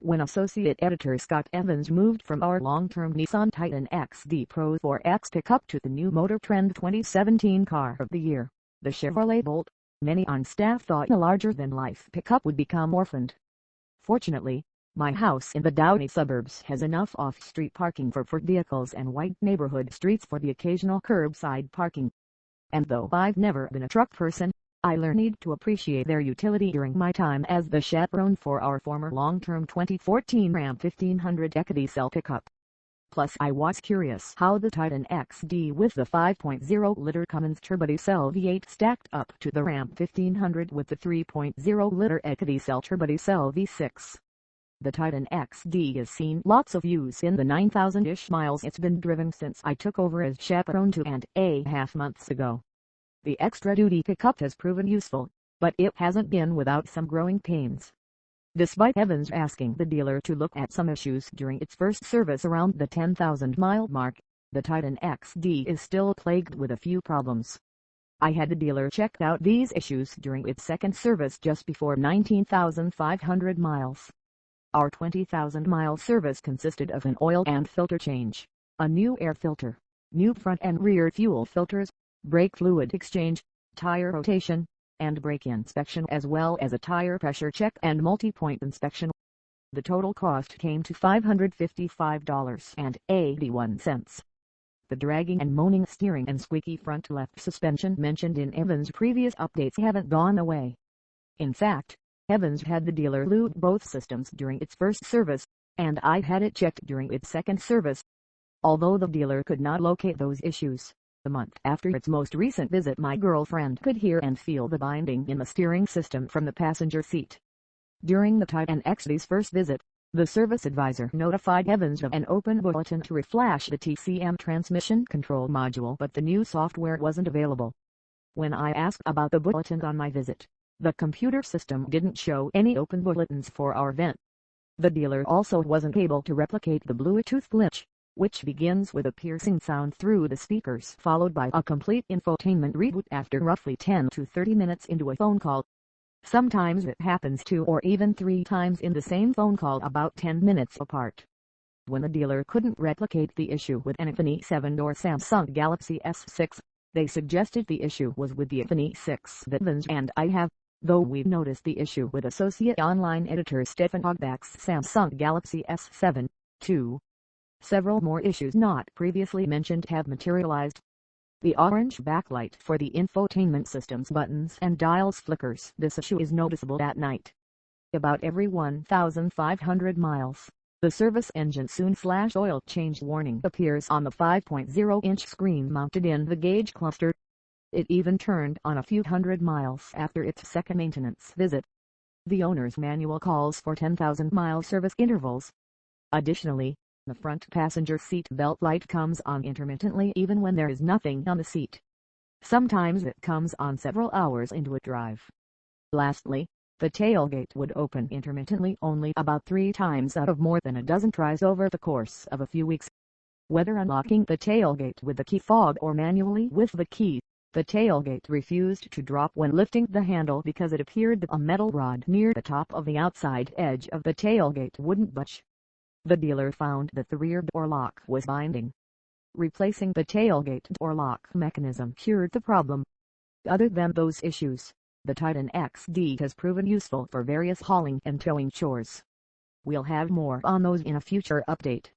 When Associate Editor Scott Evans moved from our long-term Nissan Titan XD Pro-4X pickup to the new Motor Trend 2017 Car of the Year, the Chevrolet Bolt, many on staff thought the larger-than-life pickup would become orphaned. Fortunately, my house in the Downey suburbs has enough off-street parking for vehicles and wide neighborhood streets for the occasional curbside parking. And though I've never been a truck person, I learned to appreciate their utility during my time as the chaperone for our former long-term 2014 Ram 1500 EcoDiesel pickup. Plus I was curious how the Titan XD with the 5.0-liter Cummins turbodiesel V8 stacked up to the Ram 1500 with the 3.0-liter EcoDiesel turbodiesel V6. The Titan XD has seen lots of use in the 9,000-ish miles it's been driven since I took over as chaperone 2.5 months ago. The extra-duty pickup has proven useful, but it hasn't been without some growing pains. Despite Evans asking the dealer to look at some issues during its first service around the 10,000-mile mark, the Titan XD is still plagued with a few problems. I had the dealer check out these issues during its second service just before 19,500 miles. Our 20,000-mile service consisted of an oil and filter change, a new air filter, new front and rear fuel filters, brake fluid exchange, tire rotation, and brake inspection as well as a tire pressure check and multi-point inspection. The total cost came to $555.81. The dragging and moaning steering and squeaky front left suspension mentioned in Evans' previous updates haven't gone away. In fact, Evans had the dealer lube both systems during its first service, and I had it checked during its second service. Although the dealer could not locate those issues, the month after its most recent visit my girlfriend could hear and feel the binding in the steering system from the passenger seat. During the Titan XD's first visit, the service advisor notified Evans of an open bulletin to reflash the TCM transmission control module, but the new software wasn't available. When I asked about the bulletin on my visit, the computer system didn't show any open bulletins for our vent. The dealer also wasn't able to replicate the Bluetooth glitch, which begins with a piercing sound through the speakers followed by a complete infotainment reboot after roughly 10 to 30 minutes into a phone call. Sometimes it happens 2 or even 3 times in the same phone call about 10 minutes apart. When the dealer couldn't replicate the issue with an iPhone 7 or Samsung Galaxy S6, they suggested the issue was with the iPhone 6 that Evans and I have, though we've noticed the issue with Associate Online Editor Stefan Hogbach's Samsung Galaxy S7, too. Several more issues not previously mentioned have materialized. The orange backlight for the infotainment system's buttons and dials flickers. This issue is noticeable at night. About every 1,500 miles, the service engine soon/oil change warning appears on the 5.0-inch screen mounted in the gauge cluster. It even turned on a few hundred miles after its second maintenance visit. The owner's manual calls for 10,000-mile service intervals. Additionally, the front passenger seat belt light comes on intermittently even when there is nothing on the seat. Sometimes it comes on several hours into a drive. Lastly, the tailgate would open intermittently only about 3 times out of more than a dozen tries over the course of a few weeks. Whether unlocking the tailgate with the key fob or manually with the key, the tailgate refused to drop when lifting the handle because it appeared that a metal rod near the top of the outside edge of the tailgate wouldn't budge. The dealer found that the rear door lock was binding. Replacing the tailgate door lock mechanism cured the problem. Other than those issues, the Titan XD has proven useful for various hauling and towing chores. We'll have more on those in a future update.